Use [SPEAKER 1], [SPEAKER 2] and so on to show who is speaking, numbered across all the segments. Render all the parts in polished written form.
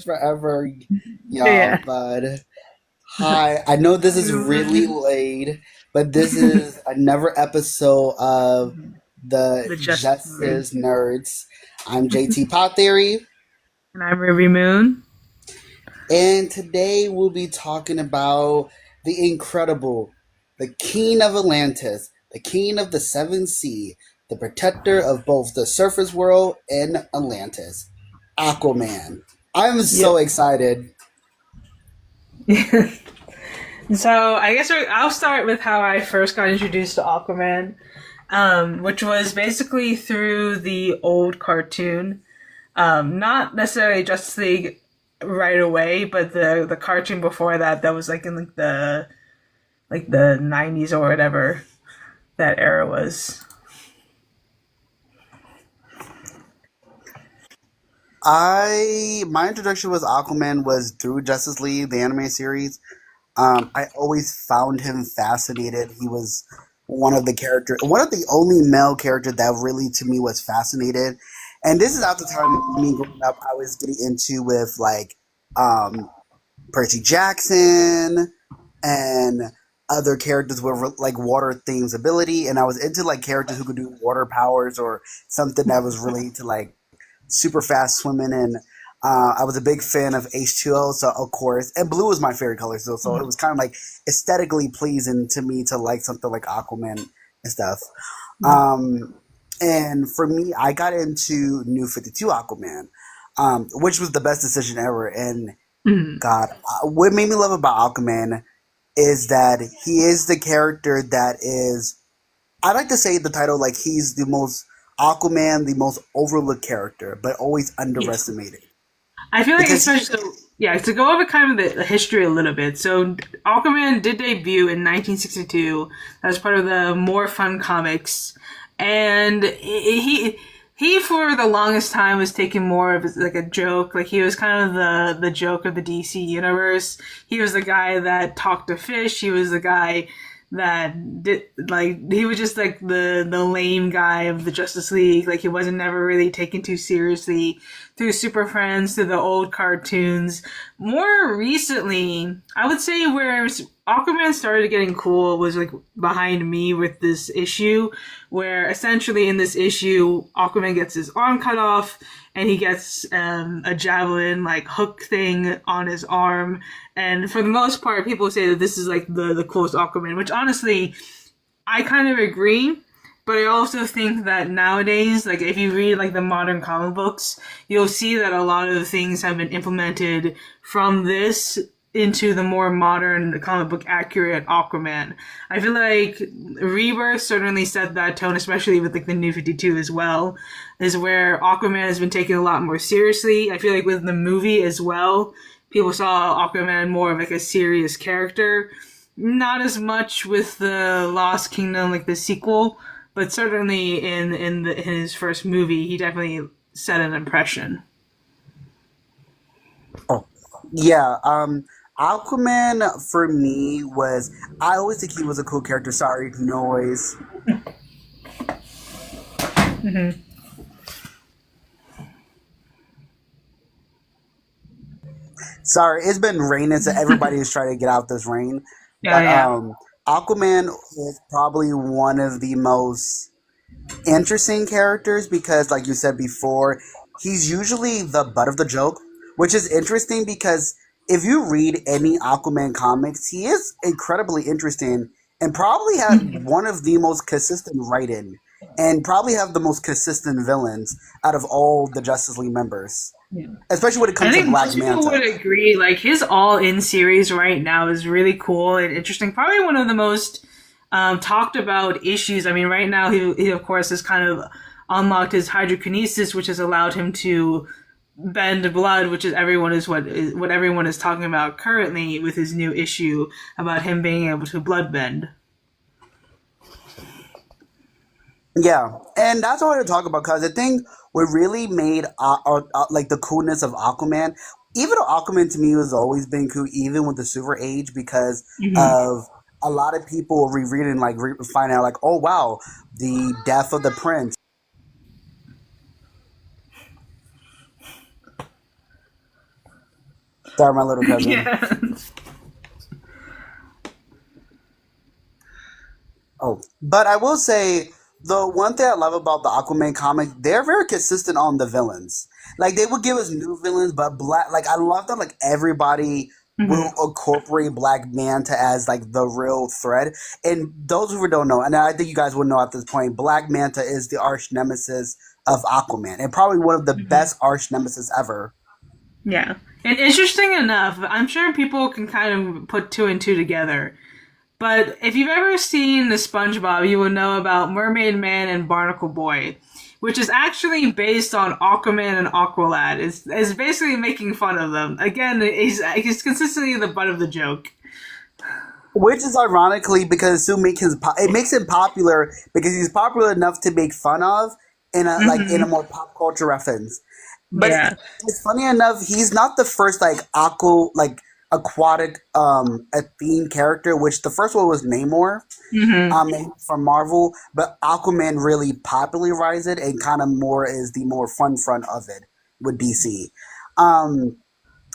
[SPEAKER 1] forever, y'all.
[SPEAKER 2] Yeah.
[SPEAKER 1] But hi, I know this is really late, but this is another episode of the
[SPEAKER 2] The Justice League.
[SPEAKER 1] Justice Nerds. I'm JT Pot Theory,
[SPEAKER 2] And I'm Ruby Moon.
[SPEAKER 1] and today we'll be talking about the incredible, the King of Atlantis, the King of the Seven Sea, the protector of both the surface world and Atlantis, Aquaman. I'm so
[SPEAKER 2] Yep.
[SPEAKER 1] excited.
[SPEAKER 2] So I guess I'll start with how I first got introduced to Aquaman, which was basically through the old cartoon. Not necessarily Justice League right away, but the cartoon before that was like in like the 90s or whatever that era was.
[SPEAKER 1] My introduction was Aquaman was through Justice League, the anime series. I always found him fascinated. He was one of the only male characters that really to me was fascinated. And this is at the time me growing up, I was getting into with like um, Percy Jackson and other characters with like water themes ability, and I was into like characters who could do water powers or something that was really to like super fast swimming, and I was a big fan of H2O, so of course, and blue was my favorite color, so it was kind of like aesthetically pleasing to me to like something like Aquaman and stuff. Um, and for me, I got into New 52 Aquaman, which was the best decision ever. And
[SPEAKER 2] Mhm.
[SPEAKER 1] God, what made me love about Aquaman is that he is the character that is, I like to say the title like he's the most Aquaman, the most overlooked character, but always
[SPEAKER 2] Yes.
[SPEAKER 1] underestimated
[SPEAKER 2] I feel like
[SPEAKER 1] because he,
[SPEAKER 2] especially yeah, to go over kind of the history a little bit. So Aquaman did debut in 1962 as part of the More Fun comics, and he for the longest time was taken more of as like a joke. Like he was kind of the joke of the DC universe. He was the guy that talked to fish. He was the guy that did like he was just like the lame guy of the Justice League. Like he wasn't never really taken too seriously through Super Friends, through the old cartoons. More recently, I would say where Aquaman started getting cool was like behind me with this issue, where essentially in this issue, Aquaman gets his arm cut off and he gets a javelin like hook thing on his arm. And for the most part, people say that this is like the coolest Aquaman, which honestly, I kind of agree. But I also think that nowadays, like if you read like the modern comic books, you'll see that a lot of things have been implemented from this into the more modern comic book accurate Aquaman. I feel like Rebirth certainly set that tone, especially with like the New 52 as well, is where Aquaman has been taken a lot more seriously. I feel like with the movie as well, people saw Aquaman more of like a serious character. Not as much with the Lost Kingdom, like the sequel, but certainly in his first movie, he definitely set an impression.
[SPEAKER 1] oh yeah, Aquaman for me was, I always think he was a cool character. Sorry, noise. Sorry, it's been raining, so everybody is trying to get out this rain.
[SPEAKER 2] Yeah,
[SPEAKER 1] But
[SPEAKER 2] yeah.
[SPEAKER 1] Aquaman is probably one of the most interesting characters because, like you said before, he's usually the butt of the joke, which is interesting because if you read any Aquaman comics, he is incredibly interesting and probably had one of the most consistent writing and probably have the most consistent villains out of all the Justice League members, especially when it
[SPEAKER 2] I
[SPEAKER 1] comes to
[SPEAKER 2] think
[SPEAKER 1] Black
[SPEAKER 2] most people
[SPEAKER 1] Manta.
[SPEAKER 2] would agree. Like his all in series right now is really cool and interesting. Probably one of the most talked about issues. I mean, right now he of course has kind of unlocked his hydrokinesis, which has allowed him to bend blood, which is what everyone is talking about currently with his new issue about him being able to blood bend.
[SPEAKER 1] Yeah, and that's what I want to talk about because I think what really made like the coolness of Aquaman, even though Aquaman to me has always been cool, even with the Silver Age, because of a lot of people rereading, like finding out, like, oh wow, the death of the prince. Sorry, my little cousin.
[SPEAKER 2] Yeah.
[SPEAKER 1] Oh, but I will say the one thing I love about the Aquaman comic, they're very consistent on the villains. Like they would give us new villains, but black. Like I love that. Like everybody will
[SPEAKER 2] Hmm.
[SPEAKER 1] incorporate Black Manta as like the real threat. And those who don't know, and I think you guys will know at this point, Black Manta is the arch nemesis of Aquaman, and probably one of the
[SPEAKER 2] Hmm.
[SPEAKER 1] best arch nemesis ever.
[SPEAKER 2] Yeah. And interesting enough, I'm sure people can kind of put two and two together. But if you've ever seen the SpongeBob, you will know about Mermaid Man and Barnacle Boy, which is actually based on Aquaman and Aqualad. It's basically making fun of them. Again, he's consistently the butt of the joke.
[SPEAKER 1] Which is ironically because it makes him popular because he's popular enough to make fun of in a
[SPEAKER 2] Hmm.
[SPEAKER 1] more pop culture reference. But
[SPEAKER 2] Yeah.
[SPEAKER 1] it's funny enough, he's not the first aquatic a theme character, which the first one was Namor,
[SPEAKER 2] Hmm.
[SPEAKER 1] from Marvel, but Aquaman really popularized it and kind of more is the more fun front of it with DC. Um,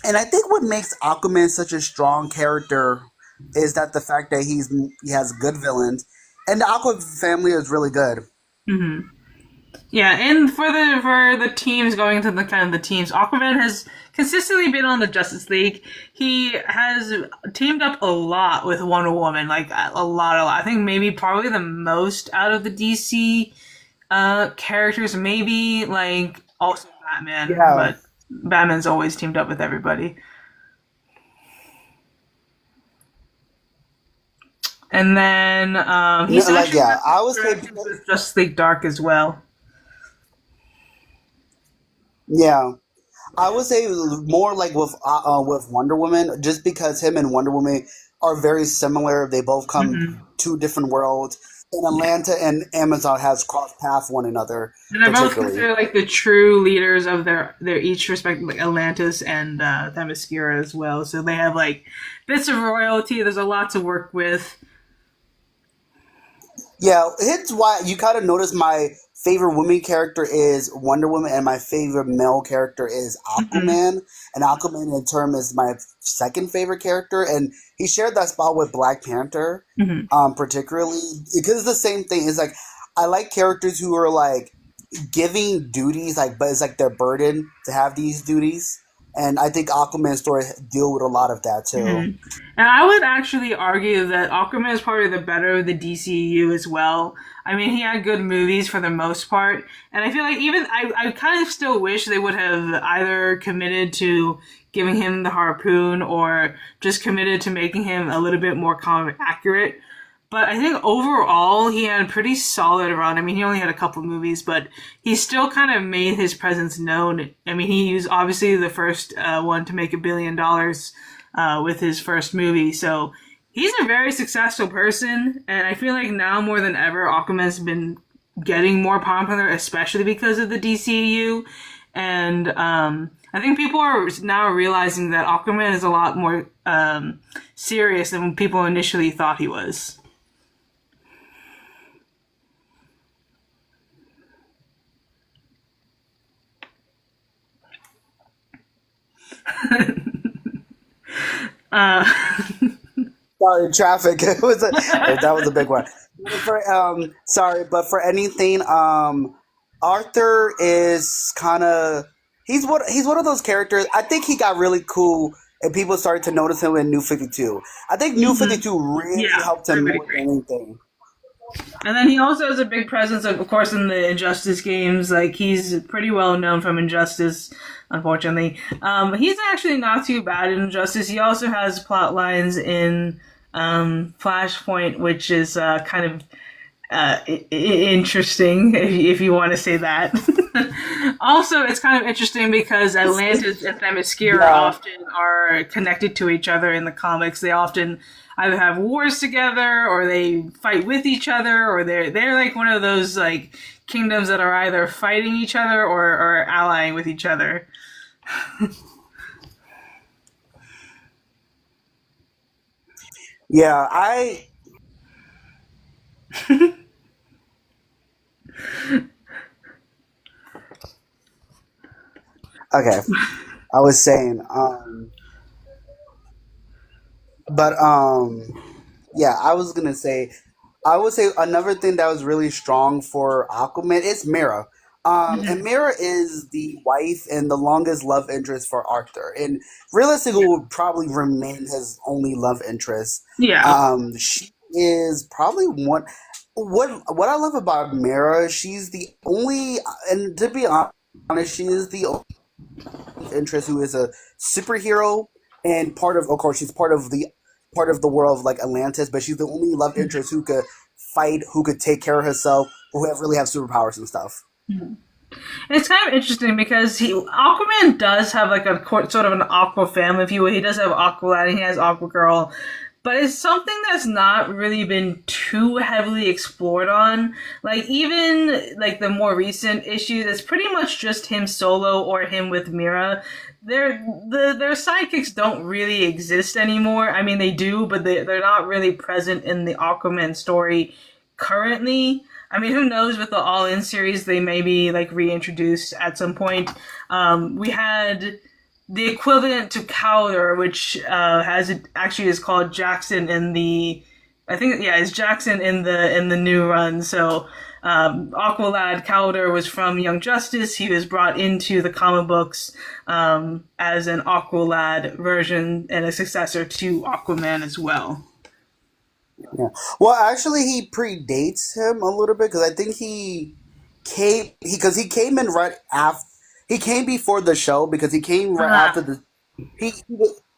[SPEAKER 1] and I think what makes Aquaman such a strong character is that the fact that he has good villains, and the Aqua family is really good.
[SPEAKER 2] Hmm. Yeah, and for the teams going into the kind of the teams, Aquaman has consistently been on the Justice League. He has teamed up a lot with Wonder Woman, like a lot. I think maybe probably the most out of the DC characters. Maybe like also Batman,
[SPEAKER 1] Yeah,
[SPEAKER 2] but Batman's always teamed up with everybody. And then
[SPEAKER 1] no,
[SPEAKER 2] he's
[SPEAKER 1] like
[SPEAKER 2] actually
[SPEAKER 1] yeah,
[SPEAKER 2] had some
[SPEAKER 1] I would say
[SPEAKER 2] interactions with Justice League Dark as well.
[SPEAKER 1] yeah. I would say more like with Wonder Woman, just because him and Wonder Woman are very similar. They both come
[SPEAKER 2] Hmm.
[SPEAKER 1] two different worlds. And
[SPEAKER 2] Yeah.
[SPEAKER 1] Atlanta and Amazon has crossed paths one another,
[SPEAKER 2] And they're both
[SPEAKER 1] particularly.
[SPEAKER 2] considered like the true leaders of their each respective like Atlantis and Themyscira as well. So they have like bits of royalty. There's a lot to work with.
[SPEAKER 1] Yeah, it's why you kind of notice my favorite woman character is Wonder Woman, and my favorite male character is
[SPEAKER 2] Hmm.
[SPEAKER 1] Aquaman. And Aquaman, in turn, is my second favorite character, and he shared that spot with Black Panther,
[SPEAKER 2] Hmm.
[SPEAKER 1] particularly because it's the same thing. It's like I like characters who are like giving duties, like but it's like their burden to have these duties, and I think Aquaman's story deal with a lot of that too.
[SPEAKER 2] Hmm. And I would actually argue that Aquaman is probably the better of the DCU as well. I mean, he had good movies for the most part, and I feel like even I kind of still wish they would have either committed to giving him the harpoon or just committed to making him a little bit more comic accurate. But I think overall he had a pretty solid run. I mean, he only had a couple movies, but he still kind of made his presence known. I mean, he was obviously the first one to make $1 billion with his first movie, so he's a very successful person. And I feel like now more than ever, Aquaman's been getting more popular, especially because of the DCU. And I think people are now realizing that Aquaman is a lot more serious than people initially thought he was. Uh,
[SPEAKER 1] Sorry, traffic. That was a big one. Sorry, but for anything, Arthur is kind of he's one of those characters. I think he got really cool, and people started to notice him in New 52. I think New
[SPEAKER 2] mhm.
[SPEAKER 1] 52 really
[SPEAKER 2] Yeah,
[SPEAKER 1] helped him
[SPEAKER 2] everybody
[SPEAKER 1] more than
[SPEAKER 2] great.
[SPEAKER 1] anything.
[SPEAKER 2] And then he also has a big presence, of course, in the Injustice games. Like he's pretty well known from Injustice. Unfortunately, he's actually not too bad in Injustice. He also has plot lines in Flashpoint, which is kind of interesting if you want to say that. Also, it's kind of interesting because Atlantis and Themyscira
[SPEAKER 1] Yeah,
[SPEAKER 2] often are connected to each other in the comics. They often either have wars together or they fight with each other or they're like one of those like kingdoms that are either fighting each other or allying with each other.
[SPEAKER 1] yeah. Okay. I was saying. But yeah, I would say another thing that was really strong for Aquaman is Mera. And
[SPEAKER 2] Mhm.
[SPEAKER 1] Mera is the wife and the longest love interest for Arthur, and realistically would probably remain his only love interest.
[SPEAKER 2] Yeah.
[SPEAKER 1] She is probably one. What I love about Mera, she's the only, and to be honest, she is the only interest who is a superhero and of course, she's part of the world of like Atlantis, but she's the only love interest who could fight, who could take care of herself, really have superpowers and stuff.
[SPEAKER 2] It's kind of interesting because Aquaman does have like a sort of an Aqua family, if you will. He does have Aqualad and he has Aqua Girl, but it's something that's not really been too heavily explored on. Like even like the more recent issues, it's pretty much just him solo or him with Mira. Their sidekicks don't really exist anymore. I mean, they do, but they're not really present in the Aquaman story currently. I mean, who knows? With the All In series, they may be like reintroduced at some point. We had the equivalent to Cowder, which has actually is called Jackson in the, I think yeah, it's Jackson in the new run. So Aqualad Cowder was from Young Justice. He was brought into the comic books as an Aqualad version and a successor to Aquaman as well.
[SPEAKER 1] Yeah. Well, actually, he predates him a little bit because I think he came in right after he came before the show because he came right after
[SPEAKER 2] Ah,
[SPEAKER 1] the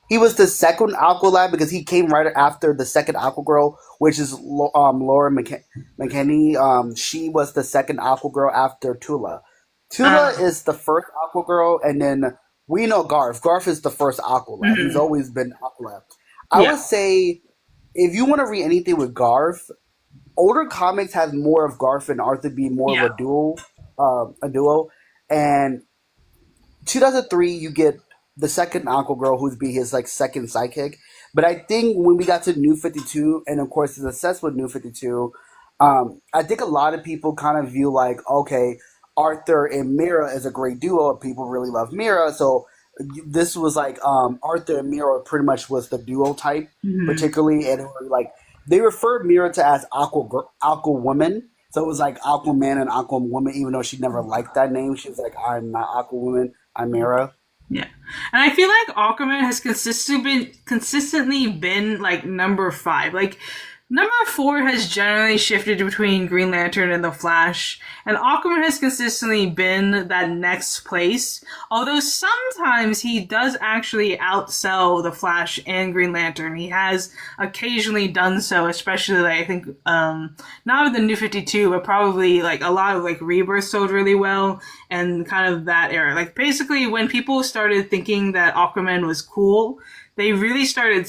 [SPEAKER 1] he was the second Aqualad because he came right after the second Aquagirl, which is Laura McKinney. She was the second Aquagirl after Tula. Tula
[SPEAKER 2] ah,
[SPEAKER 1] is the first Aquagirl, and then we know Garth. Garth is the first Aqualad. He's
[SPEAKER 2] mhm.
[SPEAKER 1] always been Aqualad. I
[SPEAKER 2] Yeah.
[SPEAKER 1] would say if you want to read anything with Garth, older comics has more of Garth and Arthur being more of
[SPEAKER 2] Yeah.
[SPEAKER 1] a duo, and 2003, you get the second Aqua Girl, who's be his like second sidekick. But I think when we got to New 52, and of course the success with New 52, I think a lot of people kind of view like, okay, Arthur and Mira is a great duo. People really love Mira, so this was like Arthur and Mira pretty much was the duo type,
[SPEAKER 2] Mhm.
[SPEAKER 1] particularly, and like they referred Mira to as Aqua Woman. So it was like Aquaman and Aqua Woman, even though she never liked that name. She was like, I'm not Aqua Woman, I'm Mira.
[SPEAKER 2] Yeah, and I feel like Aquaman has consistently been like number five. Like number four has generally shifted between Green Lantern and the Flash, and Aquaman has consistently been that next place. Although sometimes he does actually outsell the Flash and Green Lantern. He has occasionally done so, especially like, I think not with the New 52, but probably like a lot of like Rebirth sold really well and kind of that era. Like basically when people started thinking that Aquaman was cool, they really started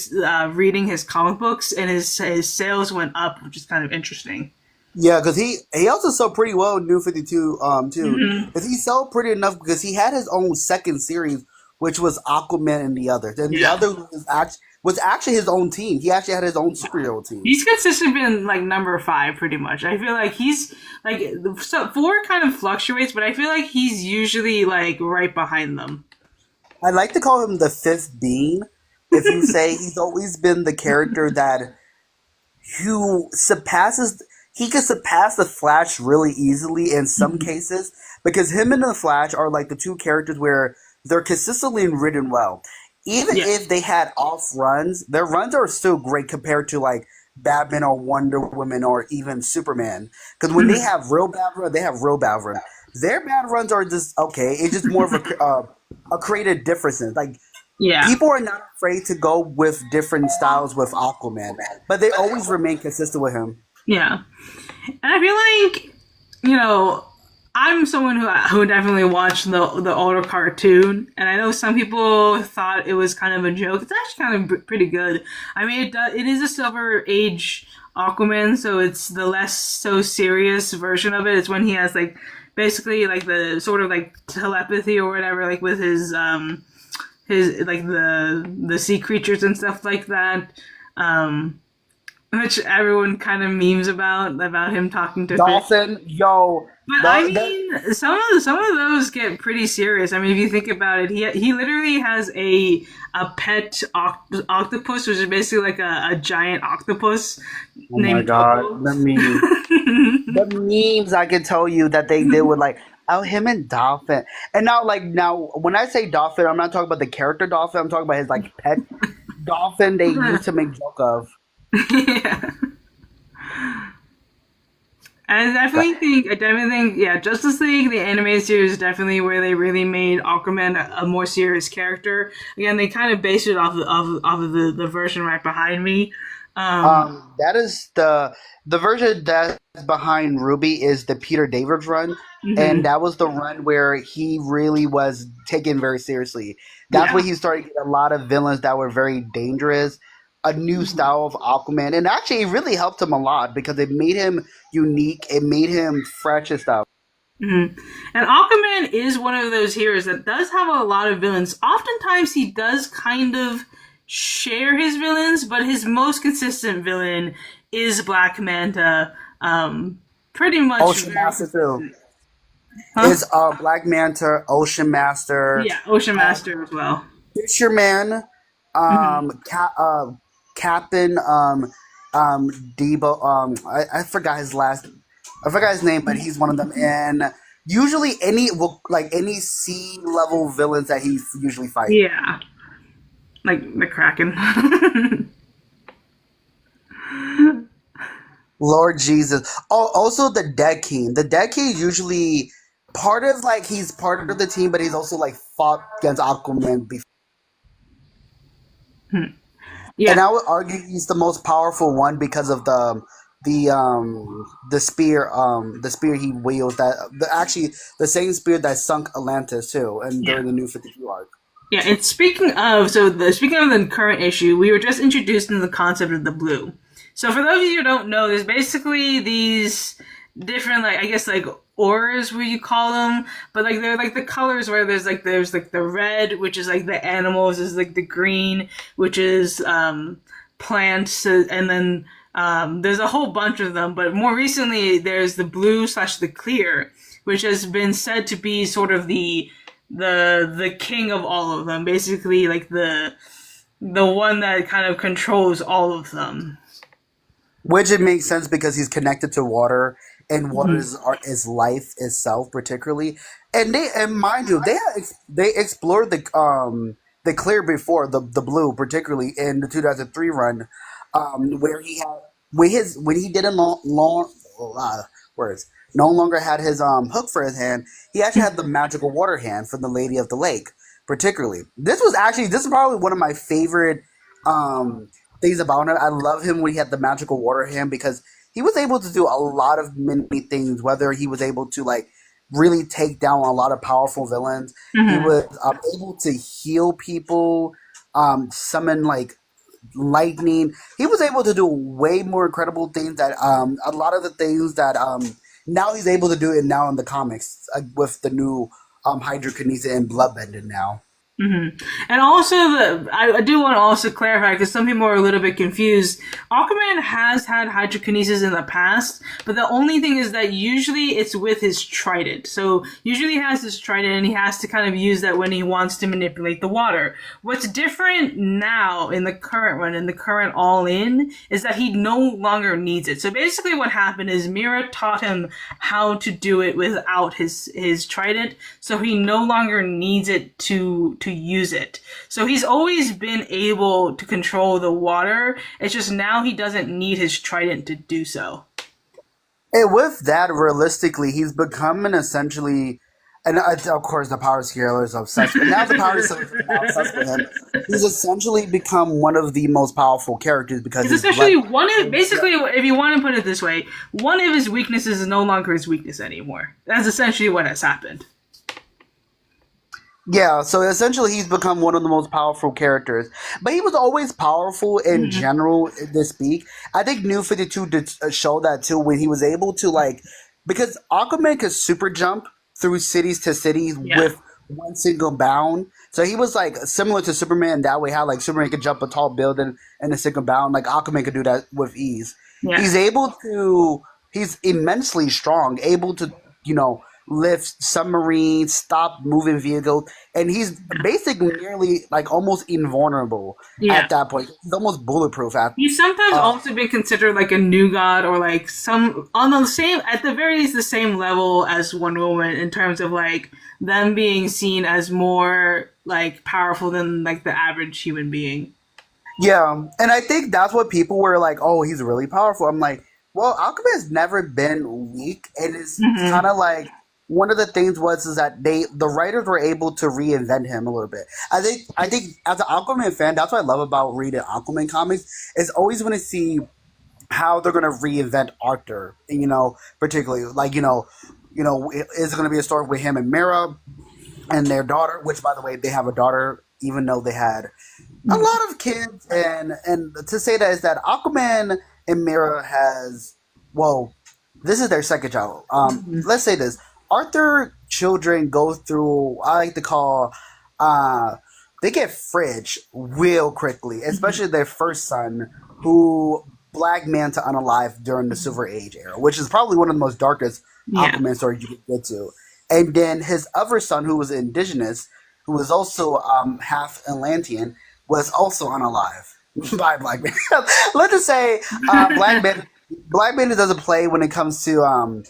[SPEAKER 2] reading his comic books and his sales went up, which is kind of interesting.
[SPEAKER 1] Yeah, because he also sold pretty well in New 52 too.
[SPEAKER 2] Mm-hmm.
[SPEAKER 1] Because he sold pretty enough because he had his own second series, which was Aquaman and the Others. And the
[SPEAKER 2] Yeah.
[SPEAKER 1] other was actually his own team. He actually had his own superhero team.
[SPEAKER 2] He's consistently been like number five pretty much. I feel like he's like so four kind of fluctuates, but I feel like he's usually like right behind them.
[SPEAKER 1] I like to call him the fifth being. If you say he's always been the character that who surpasses he could surpass the Flash really easily in some cases because him and the Flash are like the two characters where they're consistently written well. Even
[SPEAKER 2] Yeah.
[SPEAKER 1] if they had off runs, their runs are still great compared to like Batman or Wonder Woman or even Superman. Because when they have real bad run, they have real bad run. Their bad runs are just okay. It's just more of a creative differences. Like
[SPEAKER 2] Yeah.
[SPEAKER 1] people are not afraid to go with different styles with Aquaman, but they always remain consistent with him.
[SPEAKER 2] Yeah. And I feel like, you know, I'm someone who definitely watched the older cartoon, and I know some people thought it was kind of a joke. It's actually kind of pretty good. I mean, it is a Silver Age Aquaman, so it's the less so serious version of it. It's when he has like basically like the sort of like telepathy or whatever, like with his like the sea creatures and stuff like that. Um, which everyone kind of memes about him talking to fish.
[SPEAKER 1] Dolphin, yo,
[SPEAKER 2] But I mean, some of those get pretty serious. I mean, if you think about it, he literally has a pet octopus, which is basically like a giant octopus
[SPEAKER 1] oh my
[SPEAKER 2] named
[SPEAKER 1] god,
[SPEAKER 2] Topo.
[SPEAKER 1] the memes I can tell you that they did with like oh him and Dolphin, and now when I say Dolphin, I'm not talking about the character Dolphin. I'm talking about his like pet Dolphin they used to make joke of.
[SPEAKER 2] Yeah. I definitely think, yeah, Justice League, the animated series, is definitely where they really made Aquaman a more serious character. Again, they kind of based it off of the version right behind me. Um,
[SPEAKER 1] That is the version that's behind Ruby is the Peter David run, and
[SPEAKER 2] mhm.
[SPEAKER 1] that was the run where he really was taken very seriously. That's where
[SPEAKER 2] Yeah.
[SPEAKER 1] he started getting a lot of villains that were very dangerous, a new
[SPEAKER 2] Mhm.
[SPEAKER 1] style of Aquaman, and actually it really helped him a lot because it made him unique, it made him fresh and stuff.
[SPEAKER 2] Mhm. And Aquaman is one of those heroes that does have a lot of villains. Oftentimes, he does kind of share his villains, but his most consistent villain is Black Manta. Pretty much
[SPEAKER 1] Ocean
[SPEAKER 2] very
[SPEAKER 1] Master too.
[SPEAKER 2] consistent. Huh?
[SPEAKER 1] Is Black Manta, Ocean Master,
[SPEAKER 2] Yeah, Ocean
[SPEAKER 1] um,
[SPEAKER 2] Master as well.
[SPEAKER 1] Fisherman,
[SPEAKER 2] Hmm.
[SPEAKER 1] Captain Debo. I forgot his last. I forgot his name, but he's one of them. And usually, any sea level villains that he usually fight.
[SPEAKER 2] Yeah, like the Kraken.
[SPEAKER 1] Lord Jesus. Oh, also the Dead King. The Dead King is usually part of like he's part of the team, but he's also like fought against Aquaman before.
[SPEAKER 2] Yeah,
[SPEAKER 1] And I would argue he's the most powerful one because of the spear he wields actually the same spear that sunk Atlantis too and
[SPEAKER 2] yeah.
[SPEAKER 1] during the New 52 arc.
[SPEAKER 2] Yeah, and speaking of the current issue, we were just introduced into the concept of the blue. So for those of you who don't know, there's basically these different, like, I guess, like auras, where you call them, but like they're like the colors where there's like the red, which is like the animals, is like the green, which is plants, and then there's a whole bunch of them. But more recently, there's the blue slash the clear, which has been said to be sort of the king of all of them, basically like the one that kind of controls all of them.
[SPEAKER 1] Which it makes sense because he's connected to water, and water
[SPEAKER 2] Mhm.
[SPEAKER 1] is life itself, particularly. And mind you, they explored the clear before the blue, particularly in the 2003 run, where he had when he didn't uh, words no longer had his hook for his hand. He actually had the magical water hand from the Lady of the Lake, particularly. This is probably one of my favorite um things about him. I love him when he had the magical water hand because he was able to do a lot of many things. Whether he was able to like really take down a lot of powerful villains, he
[SPEAKER 2] Mhm.
[SPEAKER 1] was able to heal people, summon like lightning. He was able to do way more incredible things that a lot of the things that now he's able to do it now in the comics with the new hydrokinesis and bloodbending now.
[SPEAKER 2] Hmm. And also, I do want to also clarify because some people are a little bit confused. Aquaman has had hydrokinesis in the past, but the only thing is that usually it's with his trident. So usually he has his trident and he has to kind of use that when he wants to manipulate the water. What's different now in the current one, in the current All In, is that he no longer needs it. So basically, what happened is Mira taught him how to do it without his trident, so he no longer needs it to use it. So he's always been able to control the water. It's just now he doesn't need his trident to do so.
[SPEAKER 1] And with that, realistically, he's become an essentially, and of course the power scaler is obsessed. But now the power scaler is now obsessed with him. He's essentially become one of the most powerful characters because
[SPEAKER 2] It's
[SPEAKER 1] his
[SPEAKER 2] essentially
[SPEAKER 1] blood.
[SPEAKER 2] one of basically, if you want to put it this way, one of his weaknesses is no longer his weakness anymore. That's essentially what has happened.
[SPEAKER 1] Yeah, so essentially he's become one of the most powerful characters. But he was always powerful in
[SPEAKER 2] Mm-hmm.
[SPEAKER 1] general, to speak. I think New 52 did show that too when he was able to, like, because Aquaman could super jump through cities to cities
[SPEAKER 2] Yeah.
[SPEAKER 1] one single bound. So he was like similar to Superman that way. How like Superman could jump a tall building in a single bound, like Aquaman could do that with ease.
[SPEAKER 2] Yeah.
[SPEAKER 1] He's able to. He's immensely strong, able to lift submarines, stop moving vehicles, and he's basically nearly like almost invulnerable
[SPEAKER 2] Yeah.
[SPEAKER 1] at that point. He's almost bulletproof at.
[SPEAKER 2] He's sometimes
[SPEAKER 1] Uh,
[SPEAKER 2] also been considered like a new god or like some on the same at the very least the same level as Wonder Woman in terms of like them being seen as more like powerful than like the average human being.
[SPEAKER 1] Yeah, and I think that's what people were like. Oh, he's really powerful. I'm like, well, Aquaman has never been weak, and it's kind
[SPEAKER 2] Hmm.
[SPEAKER 1] of like one of the things was is that the writers were able to reinvent him a little bit. I think as an Aquaman fan, that's what I love about reading Aquaman comics is always want to see how they're going to reinvent Arthur. Particularly like is it going to be a story with him and Mera and their daughter? Which, by the way, they have a daughter, even though they had a lot of kids, and to say that is that Aquaman and Mira has, well, this is their second child. Let's say this: Arthur children go through I like to call, uh, they get fridge real quickly, especially their first son, who black man to unalive during the Silver Age era, which is probably one of the most darkest
[SPEAKER 2] Yeah.
[SPEAKER 1] Aquaman stories you can get to. And then his other son, who was indigenous, who was also half Atlantean, was also unalive by Black Man. Let's just say Black Man doesn't play when it comes to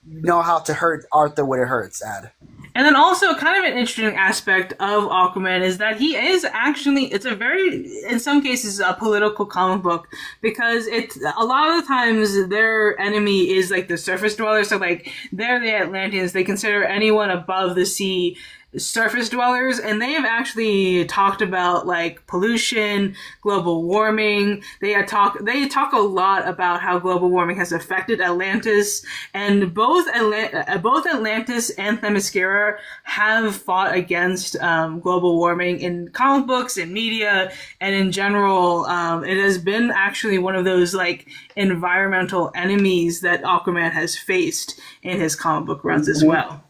[SPEAKER 1] know how to hurt Arthur when it hurts. Ad.
[SPEAKER 2] And then also kind of an interesting aspect of Aquaman is that he is actually it's a very in some cases a political comic book because it's a lot of the times their enemy is like the surface dwellers. So like they're the Atlanteans. They consider anyone above the sea surface dwellers, and they have actually talked about like pollution, global warming. They talk a lot about how global warming has affected Atlantis, and both Atlantis and Themyscira have fought against global warming in comic books and media and in general. It has been actually one of those like environmental enemies that Aquaman has faced in his comic book runs as well.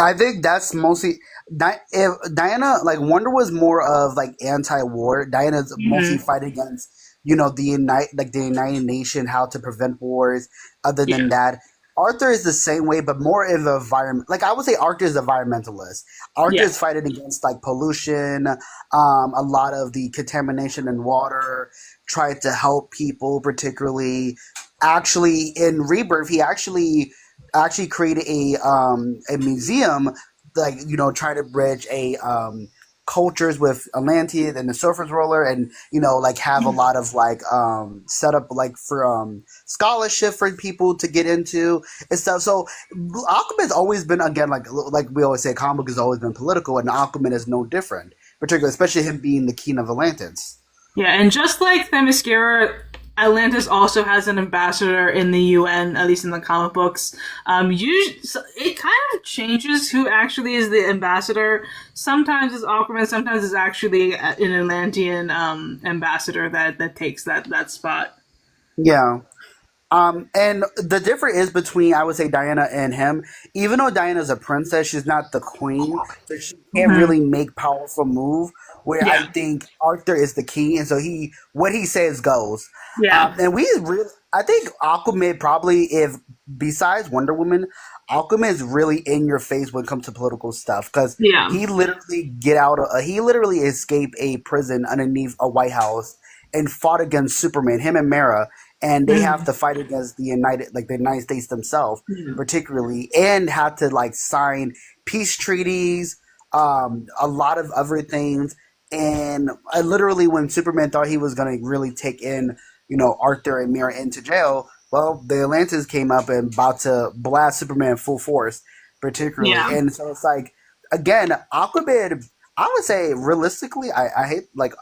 [SPEAKER 1] I think that's mostly if Diana like Wonder was more of like anti-war. Diana's mostly
[SPEAKER 2] Hmm.
[SPEAKER 1] fighting against the United Nation, how to prevent wars. Other than
[SPEAKER 2] Yeah.
[SPEAKER 1] that, Arthur is the same way, but more in the environment. Like I would say, Arthur is a environmentalist. Arthur
[SPEAKER 2] Yeah.
[SPEAKER 1] is fighting against like pollution, a lot of the contamination in water. Tried to help people, particularly. Actually, in Rebirth, he actually created a museum, like try to bridge a cultures with Atlantean and the Surface Roller, and like have a lot of like set up like for scholarship for people to get into and stuff. So Aquaman's always been, again, like we always say, comic book has always been political, and Aquaman is no different, particularly especially him being the king of Atlantis.
[SPEAKER 2] Yeah, and just like Themyscira, Atlantis also has an ambassador in the UN, at least in the comic books. So it kind of changes who actually is the ambassador. Sometimes it's Aquaman, sometimes it's actually an Atlantean ambassador that takes that spot.
[SPEAKER 1] Yeah. And the difference is between, I would say, Diana and him. Even though Diana's a princess, she's not the queen, so she can't
[SPEAKER 2] Hmm.
[SPEAKER 1] really make powerful move. Where I
[SPEAKER 2] Yeah,
[SPEAKER 1] think Arthur is the king, and so what he says goes.
[SPEAKER 2] yeah,
[SPEAKER 1] And I think Aquaman probably, if besides Wonder Woman, Aquaman is really in your face when it comes to political stuff because
[SPEAKER 2] yeah.
[SPEAKER 1] he literally escaped a prison underneath a White House and fought against Superman, him and Mara, and they have
[SPEAKER 2] Mhm.
[SPEAKER 1] to fight against the United States themselves,
[SPEAKER 2] Mhm.
[SPEAKER 1] particularly, and had to like sign peace treaties, a lot of other things. And I literally, when Superman thought he was gonna really take in, Arthur and Mira into jail, well, the Atlantis came up and about to blast Superman full force, particularly.
[SPEAKER 2] Yeah.
[SPEAKER 1] And so it's like, again, Aquaman. I would say realistically, I hate like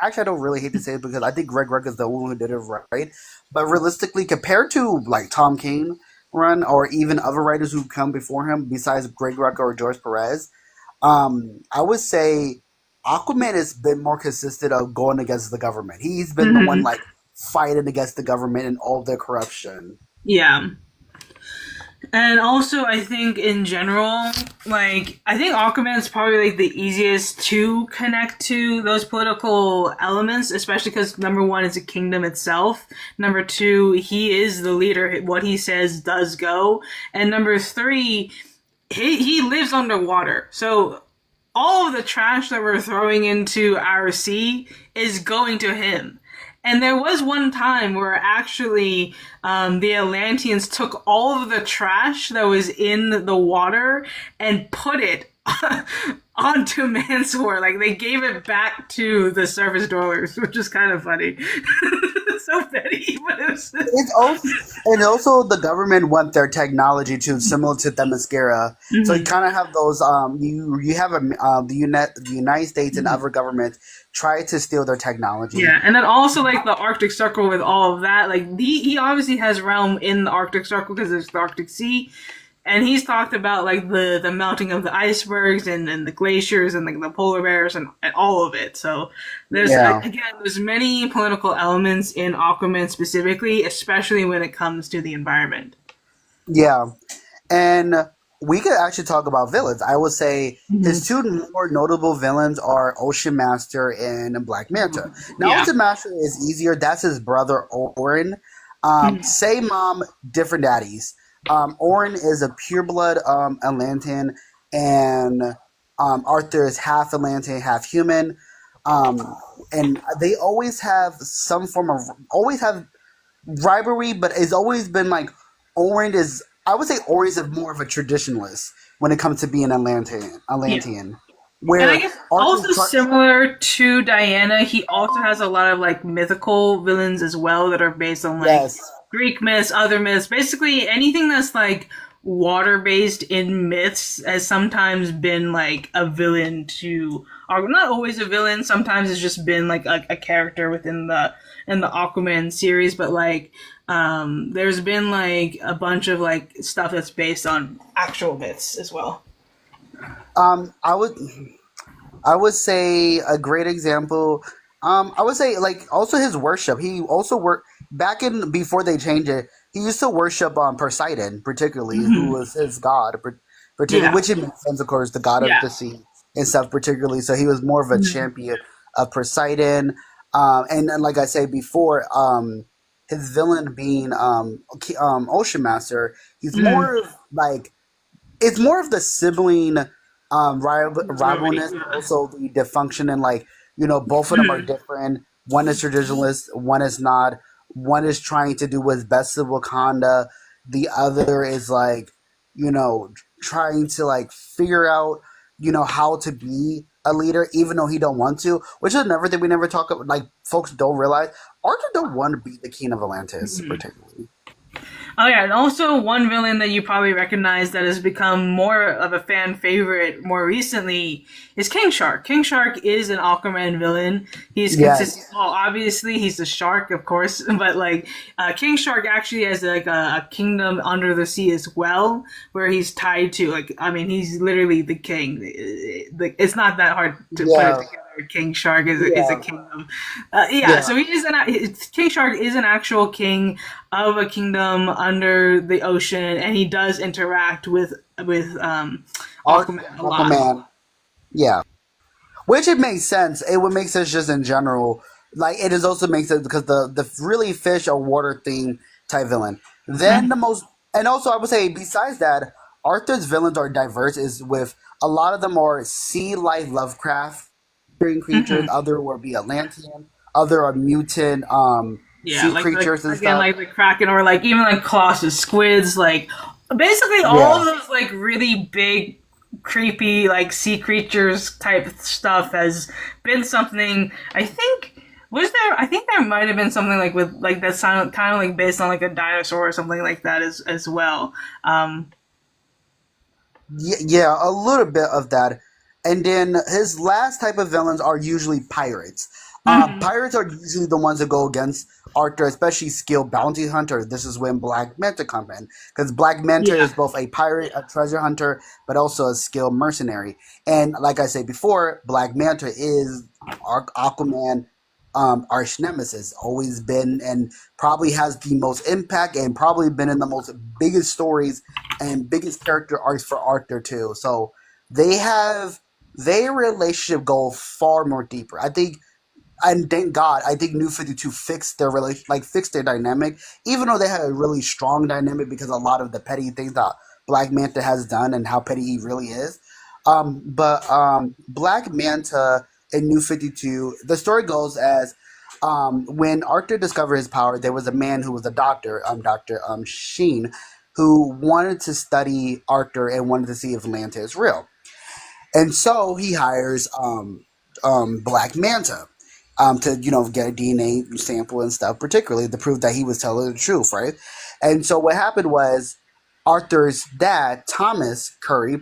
[SPEAKER 1] actually I don't really hate to say it because I think Greg Rucka is the one who did it right. But realistically, compared to like Tom Kane run or even other writers who come before him, besides Greg Rucka or George Perez, I would say Aquaman has been more consistent of going against the government. He's been the one
[SPEAKER 2] Hmm.
[SPEAKER 1] like fighting against the government and all their corruption.
[SPEAKER 2] Yeah. And also, I think in general, like I think Aquaman is probably like the easiest to connect to those political elements, especially because number one is a kingdom itself. Number two, he is the leader. What he says does go. And number three, he lives underwater, so all of the trash that we're throwing into our sea is going to him. And there was one time where actually the Atlanteans took all of the trash that was in the water and put it onto Mansour. Like they gave it back to the surface dwellers, which is kind of funny. So petty, but it was.
[SPEAKER 1] It's also and also the government want their technology to similar to Themyscira. So you
[SPEAKER 2] Mhm.
[SPEAKER 1] kind of have those. You have the United States and other governments try to steal their technology.
[SPEAKER 2] Yeah, and then also like the Arctic Circle with all of that. Like he obviously has realm in the Arctic Circle because it's the Arctic Sea, and he's talked about like the melting of the icebergs and the glaciers and like the polar bears and all of it. So there's
[SPEAKER 1] Yeah,
[SPEAKER 2] again there's many political elements in Aquaman specifically, especially when it comes to the environment.
[SPEAKER 1] yeah, and we could actually talk about villains. I would say
[SPEAKER 2] Hmm.
[SPEAKER 1] his two more notable villains are Ocean Master and Black Manta. Now,
[SPEAKER 2] Yeah.
[SPEAKER 1] Ocean Master is easier. That's his brother Orin.
[SPEAKER 2] Mhm.
[SPEAKER 1] Same mom, different daddies. Orin is a pureblood Atlantean, and Arthur is half Atlantean, half human. Um, and they always have some form of always have rivalry, but it's always been like Orin is. I would say Orin is more of a traditionalist when it comes to being Atlantean.
[SPEAKER 2] Yeah.
[SPEAKER 1] Atlantean,
[SPEAKER 2] And I
[SPEAKER 1] where
[SPEAKER 2] guess
[SPEAKER 1] Arthur.
[SPEAKER 2] also similar to Diana, he also has a lot of like mythical villains as well that are based on like
[SPEAKER 1] Yes,
[SPEAKER 2] Greek myths, other myths. Basically, anything that's like water based in myths has sometimes been like a villain to, or not always a villain. Sometimes it's just been like a character within the in the Aquaman series. But like, there's been like a bunch of like stuff that's based on actual myths as well.
[SPEAKER 1] um, I would. I would say a great example. I would say like also his worship. He also worked back in before they changed it. He used to worship Poseidon, particularly, who
[SPEAKER 2] Hmm.
[SPEAKER 1] was his god, particularly,
[SPEAKER 2] Yeah.
[SPEAKER 1] which it makes sense, of course, the god of
[SPEAKER 2] Yeah.
[SPEAKER 1] the sea and stuff, particularly. So he was more of a
[SPEAKER 2] Mhm.
[SPEAKER 1] champion of Poseidon. And then, like I said before, his villain being Ocean Master. He's
[SPEAKER 2] Mhm.
[SPEAKER 1] more of like it's more of the sibling
[SPEAKER 2] Rivalry.
[SPEAKER 1] rivalness, but
[SPEAKER 2] Yeah.
[SPEAKER 1] also the function and like both of them are
[SPEAKER 2] Mhm.
[SPEAKER 1] different. One is traditionalist, one is not. One is trying to do what's best of Wakanda. The other is like you know trying to like figure out how to be a leader, even though he don't want to. Which is another thing we never talk about. Like folks don't realize Arthur don't want to be the king of Atlantis,
[SPEAKER 2] Mhm.
[SPEAKER 1] particularly.
[SPEAKER 2] Oh yeah, and also one villain that you probably recognize that has become more of a fan favorite more recently is King Shark. King Shark is an Aquaman villain. He's consistent.
[SPEAKER 1] Yes.
[SPEAKER 2] Well, obviously he's a shark, of course, but like King Shark actually has like a kingdom under the sea as well, where he's tied to like I mean he's literally the king. Like it's not that hard to put it
[SPEAKER 1] Yeah.
[SPEAKER 2] together. King Shark is a
[SPEAKER 1] Yeah.
[SPEAKER 2] kingdom. Yeah,
[SPEAKER 1] Yeah.
[SPEAKER 2] so he is King Shark is an actual king of a kingdom under the ocean, and he does interact with Aquaman a lot.
[SPEAKER 1] Aquaman. Yeah. Which it makes sense. It would make sense just in general. Like it is also makes sense because the really fish or water theme type villain. Then the most and also I would say besides that, Arthur's villains are diverse is with a lot of them are sea life Lovecraft creatures,
[SPEAKER 2] Mm-hmm.
[SPEAKER 1] other will be Atlantean, other are mutant
[SPEAKER 2] Yeah,
[SPEAKER 1] sea
[SPEAKER 2] like
[SPEAKER 1] creatures and
[SPEAKER 2] again,
[SPEAKER 1] stuff.
[SPEAKER 2] like the Kraken, or like even like Colossus squids, like basically all
[SPEAKER 1] Yeah.
[SPEAKER 2] of those like really big, creepy like sea creatures type stuff has been something. I think was there. I think there might have been something like with like that sound kind of like based on like a dinosaur or something like that as well. Um,
[SPEAKER 1] Yeah, a little bit of that. And then his last type of villains are usually pirates.
[SPEAKER 2] mhm.
[SPEAKER 1] Pirates are usually the ones that go against Arthur, especially skilled bounty hunter. This is when Black Manta come in, because Black Manta
[SPEAKER 2] Yeah.
[SPEAKER 1] is both a pirate, a treasure hunter, but also a skilled mercenary. And like I said before, Black Manta is Aquaman. arch nemesis. Always been and probably has the most impact and probably been in the most biggest stories and biggest character arcs for Arthur too. So they have their relationship go far more deeper. I think, and thank God, I think New 52 fixed their relation, like fixed their dynamic, even though they had a really strong dynamic because a lot of the petty things that Black Manta has done and how petty he really is. But Black Manta in New 52, the story goes as when Arthur discovered his power, there was a man who was a doctor, Doctor Sheen, who wanted to study Arthur and wanted to see if Lanta is real. And so he hires Black Manta to get a DNA sample and stuff, particularly to prove that he was telling the truth, right? And so what happened was Arthur's dad, Thomas Curry,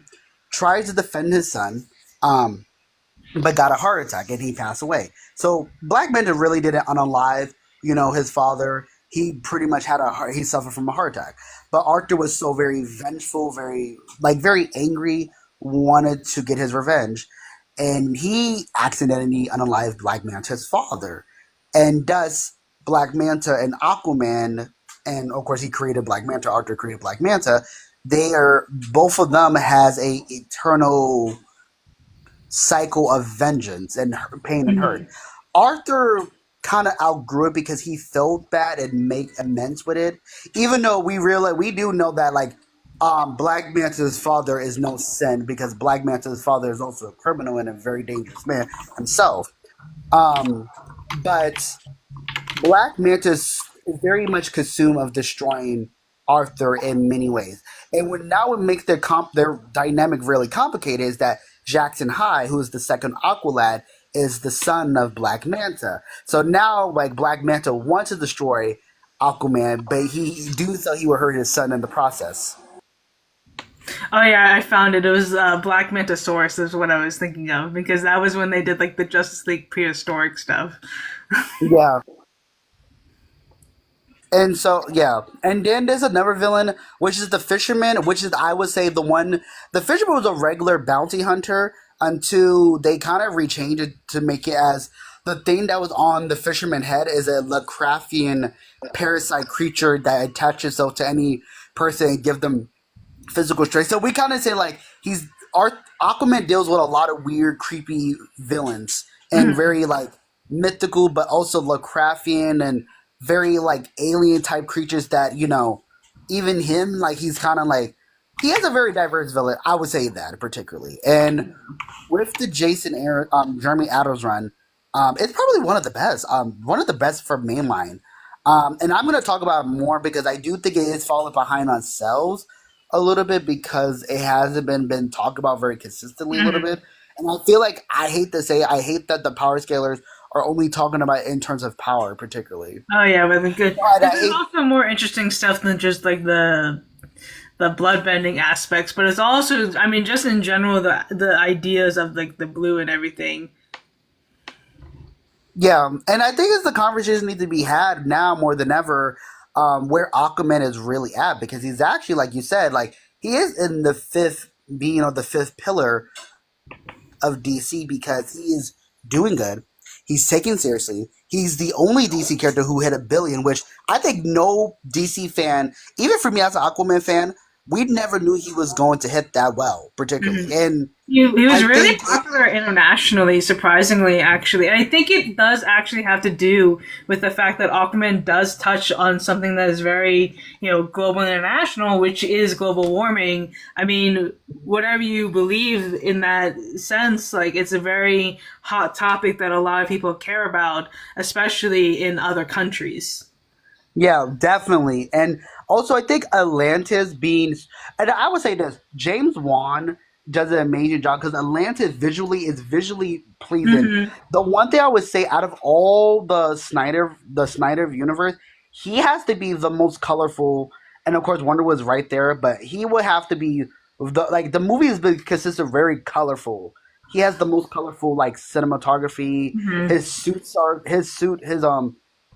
[SPEAKER 1] tried to defend his son. But got a heart attack and he passed away. So Black Manta really didn't unalive, his father. He pretty much had he suffered from a heart attack. But Arthur was so very vengeful, very angry, wanted to get his revenge, and he accidentally unalived Black Manta's father, and thus Black Manta and Aquaman, and of course he created Black Manta. Arthur created Black Manta. They are both of them has a eternal cycle of vengeance and pain and hurt.
[SPEAKER 2] Mhm.
[SPEAKER 1] Arthur kind of outgrew it because he felt bad and make amends with it. Even though we do know that Black Manta's father is no sin because Black Manta's father is also a criminal and a very dangerous man himself. But Black Manta is very much consumed of destroying Arthur in many ways. And what makes their dynamic really complicated is that Jackson High, who is the second Aqualad, is the son of Black Manta. So now, like Black Manta wants to destroy Aquaman, but he do so he will hurt his son in the process.
[SPEAKER 2] Oh yeah, I found it. It was Black Mantosaurus is what I was thinking of because that was when they did like the Justice League prehistoric stuff.
[SPEAKER 1] Yeah. And so yeah, and then there's another villain, which is the fisherman, which is I would say the one. The fisherman was a regular bounty hunter until they kind of rechanged it to make it as the thing that was on the fisherman head is a Lovecraftian parasite creature that attaches itself to any person and give them physical strength. So we kind of say like Aquaman deals with a lot of weird, creepy villains and
[SPEAKER 2] Mhm.
[SPEAKER 1] very like mythical, but also Lovecraftian and very like alien type creatures that even him like he's kind of like he has a very diverse villain. I would say that particularly, and with the Jeremy Adams run, it's probably one of the best for mainline. And I'm going to talk about it more because I do think it is falling behind on sales a little bit because it hasn't been talked about very consistently a little
[SPEAKER 2] Mhm.
[SPEAKER 1] bit. And I feel like I hate that the power scalers are only talking about it in terms of power, particularly.
[SPEAKER 2] Oh yeah, but the good.
[SPEAKER 1] But I
[SPEAKER 2] There's
[SPEAKER 1] hate,
[SPEAKER 2] also more interesting stuff than just like the bloodbending aspects, but it's also, I mean, just in general, the ideas of like the blue and everything.
[SPEAKER 1] yeah, and I think it's the conversation need to be had now more than ever, where Aquaman is really at because he's actually, like you said, like he is in the fifth, being on the fifth pillar of DC because he is doing good. He's taken seriously. He's the only DC character who hit 1 billion, which I think no DC fan, even for me as an Aquaman fan, we never knew he was going to hit that well, particularly.
[SPEAKER 2] Mhm.
[SPEAKER 1] And
[SPEAKER 2] He was
[SPEAKER 1] I
[SPEAKER 2] really
[SPEAKER 1] think it,
[SPEAKER 2] popular internationally, surprisingly, actually. And I think it does actually have to do with the fact that Aquaman does touch on something that is very, global and international, which is global warming. I mean, whatever you believe in that sense, like, it's a very hot topic that a lot of people care about, especially in other countries.
[SPEAKER 1] yeah, definitely. And also, I think Atlantis being, and I would say this, James Wan does an amazing job because Atlantis visually is visually pleasing.
[SPEAKER 2] Hmm.
[SPEAKER 1] The one thing I would say out of all the Snyder universe, he has to be the most colorful. And of course, Wonder was right there, but he would have to be the movie has been consists of very colorful. He has the most colorful like cinematography.
[SPEAKER 2] Hmm.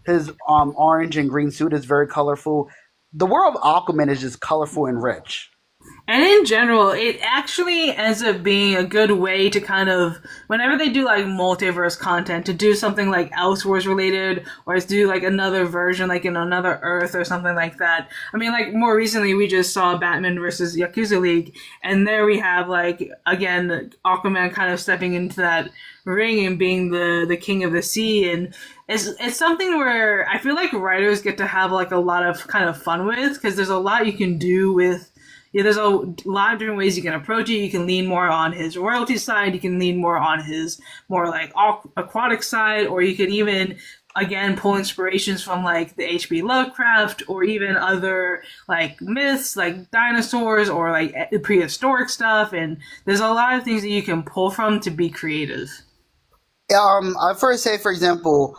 [SPEAKER 1] His orange and green suit is very colorful. The world of Aquaman is just colorful and rich.
[SPEAKER 2] And in general, it actually ends up being a good way to kind of, whenever they do like multiverse content, to do something like Elseworlds related, or to do like another version, like in another Earth or something like that. I mean, like more recently, we just saw Batman versus Yakuza League, and there we have like, again, Aquaman kind of stepping into that ring and being the king of the sea. And it's something where I feel like writers get to have like a lot of kind of fun with, because there's a lot you can do with, yeah, there's a lot of different ways you can approach it. You can lean more on his royalty side. You can lean more on his more like aquatic side, or you could even, again, pull inspirations from like the H.P. Lovecraft, or even other like myths, like dinosaurs, or like prehistoric stuff. And there's a lot of things that you can pull from to be creative.
[SPEAKER 1] I first say, for example,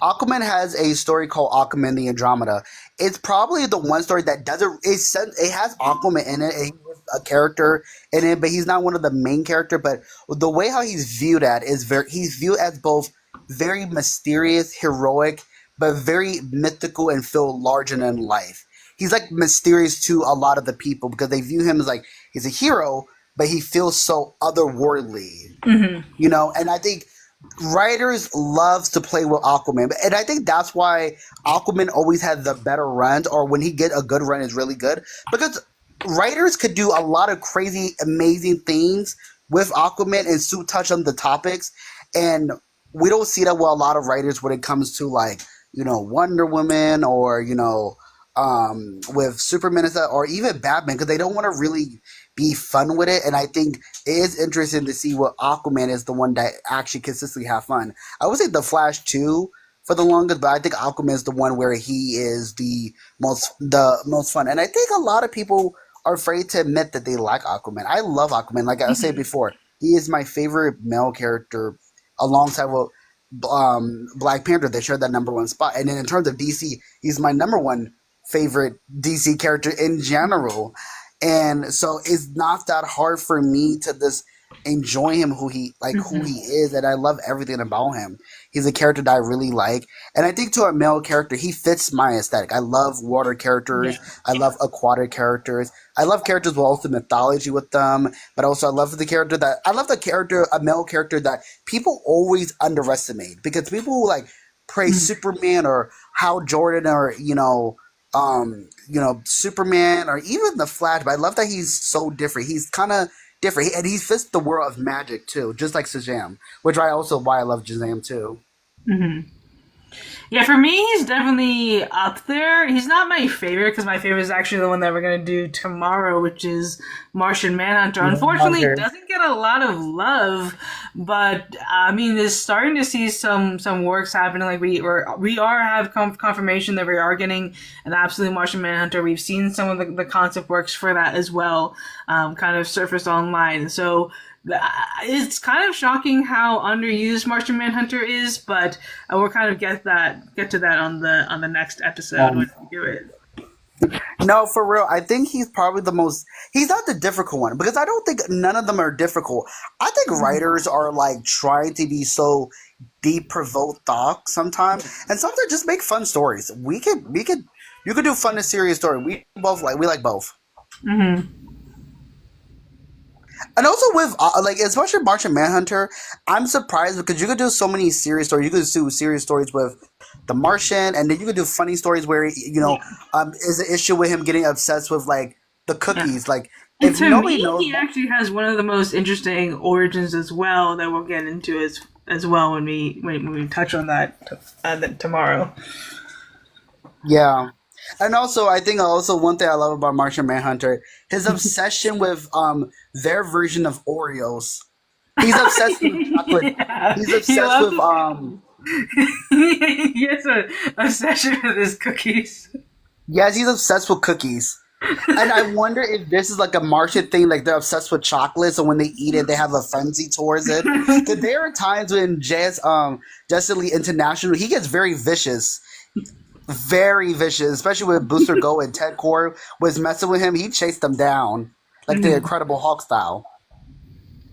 [SPEAKER 1] Aquaman has a story called Aquaman the Andromeda. It's probably the one story that doesn't. It has Aquaman in it. And he's a character in it, but he's not one of the main character. But the way how he's viewed at is very. He's viewed as both very mysterious, heroic, but very mythical and feel larger than life. He's like mysterious to a lot of the people because they view him as like he's a hero, but he feels so otherworldly. You know, and I think writers loves to play with Aquaman, and I think that's why Aquaman always has the better runs, or when he get a good run is really good because writers could do a lot of crazy, amazing things with Aquaman and still touch on the topics, and we don't see that with a lot of writers when it comes to like Wonder Woman or with Superman and stuff, or even Batman because they don't want to really be fun with it. And I think it is interesting to see what Aquaman is the one that actually consistently have fun. I would say the Flash too for the longest, but I think Aquaman is the one where he is the most fun. And I think a lot of people are afraid to admit that they like Aquaman. I love Aquaman. Like I said before, he is my favorite male character alongside with Black Panther. They share that number one spot. And then in terms of DC, he's my number one favorite DC character in general. And so it's not that hard for me to just enjoy him who he is, and I love everything about him. He's a character that I really like. And I think to a male character, he fits my aesthetic. I love water characters, I love aquatic characters. I love characters with also mythology with them, but also I love a male character that people always underestimate because people who like praise Superman or Hal Jordan or Superman or even the Flash, but I love that he's so different. He's kind of different, and he fits the world of magic too, just like Shazam, which I also why I love Shazam too.
[SPEAKER 2] Yeah, for me, he's definitely up there. He's not my favorite because my favorite is actually the one that we're gonna do tomorrow, which is Martian Manhunter. Unfortunately, it doesn't get a lot of love, but I mean, is starting to see some works happening. Like we are have confirmation that we are getting an absolute Martian Manhunter. We've seen some of the concept works for that as well, kind of surfaced online. So it's kind of shocking how underused Martian Manhunter is, but we'll kind of get to that on the next episode when we do it.
[SPEAKER 1] No, for real. I think he's probably the most. He's not the difficult one because I don't think none of them are difficult. I think writers are like trying to be so deep, provoke thought sometimes, and sometimes just make fun stories. You could do fun and serious story. We like both. And also with especially Martian Manhunter, I'm surprised because you could do so many serious stories. You could do serious stories with the Martian, and then you could do funny stories where is an issue with him getting obsessed with like the cookies. Like
[SPEAKER 2] And
[SPEAKER 1] if
[SPEAKER 2] to
[SPEAKER 1] nobody
[SPEAKER 2] me,
[SPEAKER 1] knows,
[SPEAKER 2] he actually has one of the most interesting origins as well that we'll get into as well when we touch on that tomorrow.
[SPEAKER 1] yeah. And also, I think also one thing I love about Martian Manhunter, his obsession with their version of Oreos. He's obsessed with chocolate.
[SPEAKER 2] Yeah,
[SPEAKER 1] He's
[SPEAKER 2] he
[SPEAKER 1] obsessed with
[SPEAKER 2] loves. He has a obsession with his cookies.
[SPEAKER 1] yes, he's obsessed with cookies. And I wonder if this is like a Martian thing, like they're obsessed with chocolate, so when they eat it, they have a frenzy towards it. Because there are times when Justice League International, he gets very vicious, especially with Booster Gold and Ted Core was messing with him. He chased them down like the Incredible Hulk style.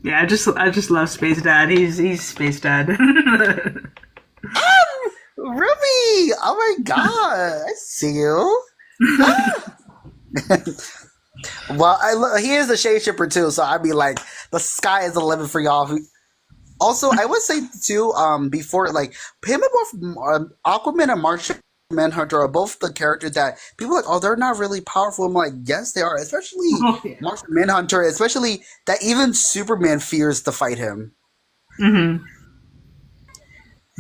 [SPEAKER 2] Yeah, I just love Space Dad. He's Space Dad.
[SPEAKER 1] Ruby! Oh my god, I see you. Well, he is the shapeshifter too, so I'd be like, the sky is the limit for y'all. Also, I would say too, before like him and both Aquaman and Martian Manhunter are both the characters that people are like, oh, they're not really powerful. I'm like, yes, they are. Especially
[SPEAKER 2] Oh, yeah.
[SPEAKER 1] Martian Manhunter, especially that even Superman fears to fight him.
[SPEAKER 2] Mm-hmm.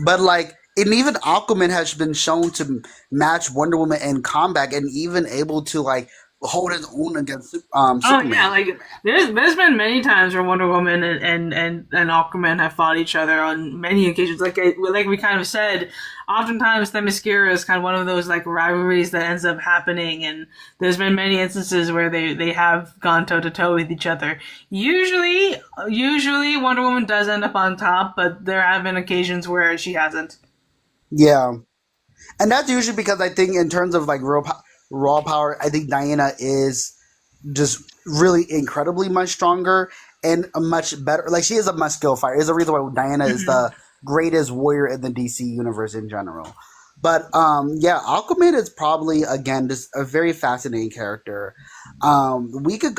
[SPEAKER 1] But like, and even Aquaman has been shown to match Wonder Woman in combat and even able to like hold his own against
[SPEAKER 2] Oh yeah,
[SPEAKER 1] Superman.
[SPEAKER 2] like there's been many times where Wonder Woman and Aquaman have fought each other on many occasions. Like we kind of said, oftentimes Themyscira is kind of one of those like rivalries that ends up happening, and there's been many instances where they have gone toe to toe with each other. Usually Wonder Woman does end up on top, but there have been occasions where she hasn't.
[SPEAKER 1] Yeah. And that's usually because I think in terms of like raw power, I think Diana is just really incredibly much stronger and a much better. Like she is a much skill fighter. Is the reason why Diana is the greatest warrior in the DC universe in general. But yeah, Aquaman is probably again just a very fascinating character. We could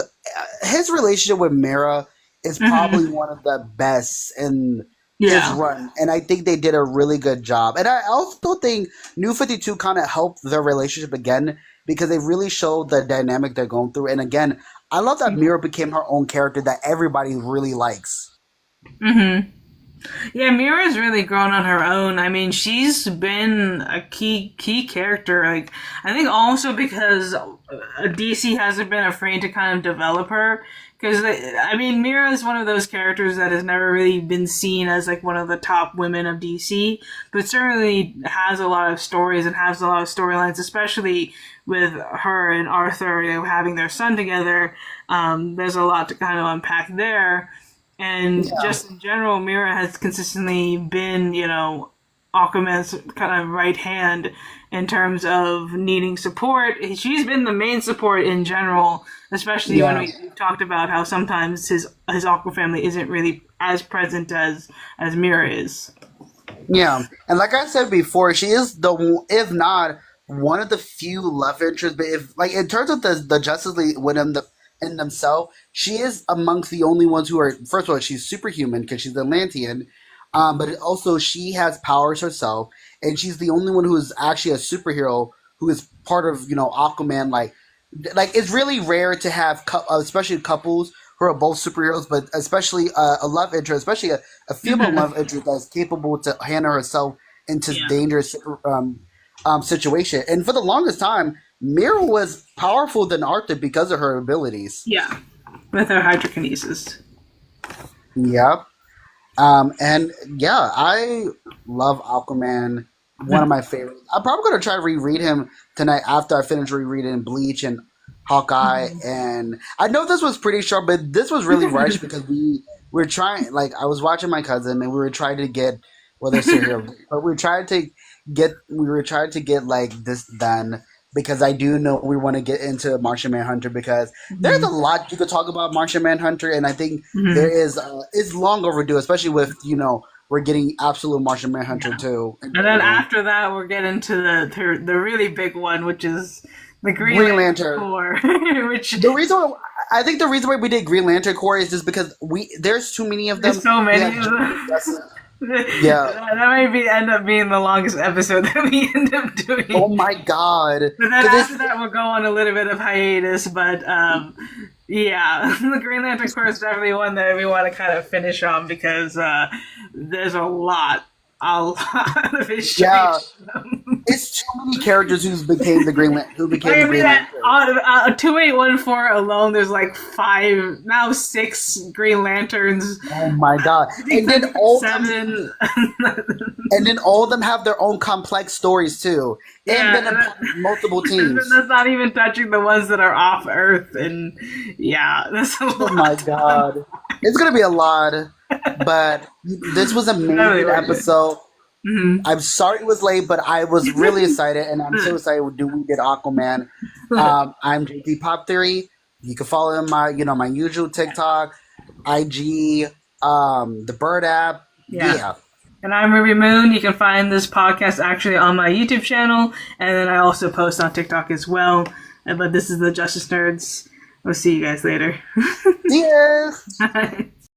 [SPEAKER 1] his relationship with Mira is probably
[SPEAKER 2] Hmm.
[SPEAKER 1] one of the best in his
[SPEAKER 2] Yeah.
[SPEAKER 1] run, and I think they did a really good job. And I also think New 52 kind of helped their relationship again because they really showed the dynamic they're going through. And again, I love that Mira became her own character that everybody really likes.
[SPEAKER 2] Hmm. Yeah, Mira's really grown on her own. I mean, she's been a key character. Like, I think also because DC hasn't been afraid to kind of develop her. Because I mean, Mira is one of those characters that has never really been seen as like one of the top women of DC, but certainly has a lot of stories and has a lot of storylines, especially with her and Arthur, having their son together. There's a lot to kind of unpack there. And
[SPEAKER 1] Yeah,
[SPEAKER 2] just in general, Mira has consistently been, Aquaman's kind of right hand in terms of needing support. She's been the main support in general, especially when
[SPEAKER 1] yeah.
[SPEAKER 2] we talked about how sometimes his Aqua family isn't really as present as Mira is.
[SPEAKER 1] Yeah, and like I said before, she is if not one of the few love interests. But if like in terms of the Justice League within in themselves, she is amongst the only ones who are. First of all, she's superhuman because she's Atlantean, but also she has powers herself, and she's the only one who is actually a superhero who is part of Aquaman. Like it's really rare to have especially couples who are both superheroes, but especially a love interest, especially a female
[SPEAKER 2] Hmm.
[SPEAKER 1] love interest that's capable to handle herself into
[SPEAKER 2] Yeah,
[SPEAKER 1] dangerous situation. And for the longest time, Mira was powerful than Arthur because of her abilities.
[SPEAKER 2] yeah, with her hydrokinesis.
[SPEAKER 1] Yep. And yeah, I love Aquaman. One of my favorites. I'm probably gonna try to reread him tonight after I finish rereading Bleach and Hawkeye. And I know this was pretty short, but this was really rushed because we were trying. Like I was watching my cousin, and we were trying to get. Well, they're still here, but we were trying to get like this done because I do know we want to get into Martian Manhunter because there's a
[SPEAKER 2] Hmm.
[SPEAKER 1] lot you could talk about Martian Manhunter, and I think there
[SPEAKER 2] Hmm.
[SPEAKER 1] is it's long overdue, especially with we're getting absolute Martian Manhunter
[SPEAKER 2] Yeah.
[SPEAKER 1] too in
[SPEAKER 2] And then
[SPEAKER 1] general.
[SPEAKER 2] after that, we'll get into the really big one, which is the Green
[SPEAKER 1] Green
[SPEAKER 2] Lantern
[SPEAKER 1] Lantern.
[SPEAKER 2] Corps, which
[SPEAKER 1] The reason why, I think the reason why we did Green Lantern Corps is just because there's too many of
[SPEAKER 2] there's
[SPEAKER 1] them.
[SPEAKER 2] so
[SPEAKER 1] We
[SPEAKER 2] many
[SPEAKER 1] had
[SPEAKER 2] of them.
[SPEAKER 1] yeah.
[SPEAKER 2] That might end up being the longest episode that we end up
[SPEAKER 1] Oh
[SPEAKER 2] doing.
[SPEAKER 1] my god.
[SPEAKER 2] But then
[SPEAKER 1] 'Cause
[SPEAKER 2] after that, we'll go on a little bit of hiatus. But yeah, the Green Lantern Corps is definitely one that we want to kind of finish on because there's a lot of
[SPEAKER 1] yeah,
[SPEAKER 2] information.
[SPEAKER 1] it's too many characters who became
[SPEAKER 2] I
[SPEAKER 1] the
[SPEAKER 2] mean,
[SPEAKER 1] Green Lantern.
[SPEAKER 2] 2814 alone, there's like five, now six Green Lanterns.
[SPEAKER 1] Oh my god.
[SPEAKER 2] I think like seven.
[SPEAKER 1] And then all of them have their own complex stories too. And
[SPEAKER 2] Yeah,
[SPEAKER 1] been in multiple
[SPEAKER 2] and
[SPEAKER 1] teams.
[SPEAKER 2] that's not even touching the ones that are off Earth. And yeah, that's a
[SPEAKER 1] Oh my
[SPEAKER 2] lot.
[SPEAKER 1] god. It's gonna be a lot. But this was an
[SPEAKER 2] Totally
[SPEAKER 1] amazing
[SPEAKER 2] worth it.
[SPEAKER 1] episode.
[SPEAKER 2] Hmm.
[SPEAKER 1] I'm sorry it was late, but I was really excited, and I'm so excited we did Aquaman. I'm JT Pop Theory. You can follow my my usual TikTok, IG, the Bird app.
[SPEAKER 2] Yeah.
[SPEAKER 1] Yeah,
[SPEAKER 2] And I'm Ruby Moon. You can find this podcast actually on my YouTube channel, and then I also post on TikTok as well. But this is the Justice Nerds. We'll see you guys later.
[SPEAKER 1] Yeah.
[SPEAKER 2] Bye.